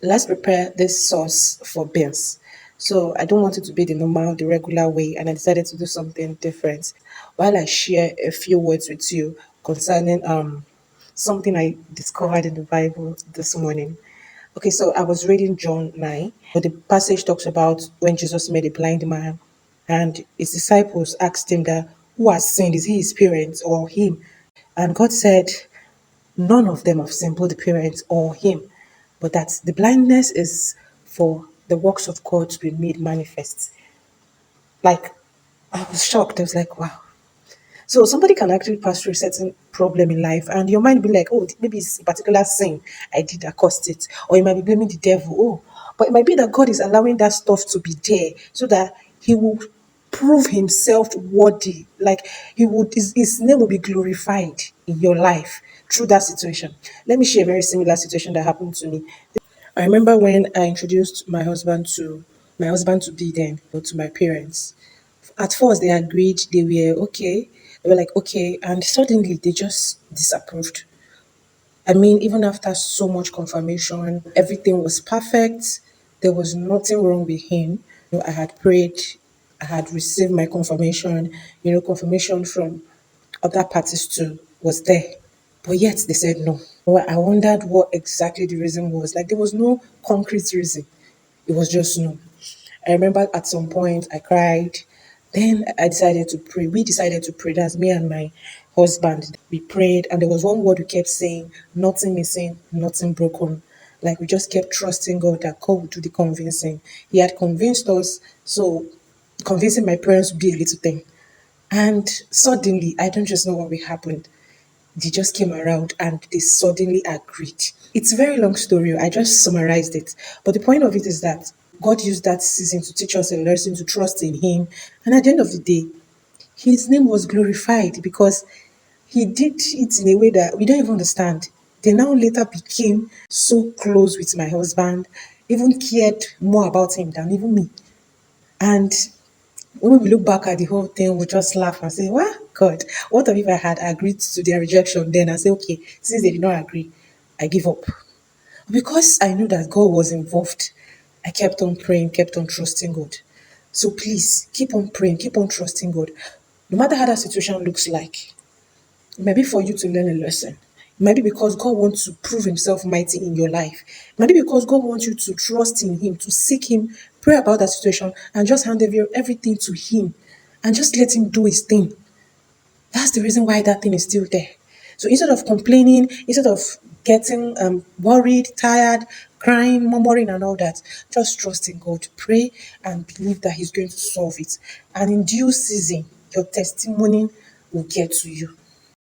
let's prepare this sauce for beans. So I don't want it to be the normal, the regular way, and I decided to do something different. While I share a few words with you concerning something I discovered in the Bible this morning. Okay, so I was reading John 9. The passage talks about when Jesus made a blind man, and his disciples asked him that who has sinned? Is he his parents or him? And God said, none of them have sinned, both the parents or him, but that the blindness is for the works of God to be made manifest. Like, I was shocked. I was like, wow. So somebody can actually pass through a certain problem in life, and your mind be like, oh, maybe it's a particular sin I did that caused it, or you might be blaming the devil. Oh, but it might be that God is allowing that stuff to be there so that He will prove Himself worthy. Like His name will be glorified in your life through that situation. Let me share a very similar situation that happened to me. I remember when I introduced my husband to be then, to my parents. At first, they agreed. They were okay. They were like okay, and suddenly they just disapproved. I mean, even after so much confirmation, everything was perfect. There was nothing wrong with him. I had prayed. I had received my confirmation. Confirmation from other parties too was there, but yet they said no. I wondered what exactly the reason was. Like there was no concrete reason. It was just no. I remember at some point I cried. Then I decided to pray. We decided to pray. That's me and my husband. We prayed, and there was one word we kept saying: nothing missing, nothing broken. Like we just kept trusting God that God would do the convincing. He had convinced us, so convincing my parents would be a little thing. And suddenly, I don't just know what will happen. They just came around and they suddenly agreed. It's a very long story. I just summarized it. But the point of it is that God used that season to teach us a lesson to trust in Him. And at the end of the day, His name was glorified because He did it in a way that we don't even understand. They now later became so close with my husband, even cared more about him than even me. And when we look back at the whole thing, we just laugh and say, "Wow, God, what if I had agreed to their rejection then?" And say, "Okay, since they did not agree, I give up." Because I knew that God was involved, I kept on praying, kept on trusting God. So please keep on praying, keep on trusting God. No matter how that situation looks like, it might be for you to learn a lesson. It might be because God wants to prove Himself mighty in your life. It might be because God wants you to trust in Him, to seek Him, pray about that situation, and just hand over everything to Him and just let Him do His thing. That's the reason why that thing is still there. So instead of complaining, instead of getting worried, tired, crying, murmuring, and all that, just trust in God, pray, and believe that He's going to solve it. And in due season, your testimony will get to you.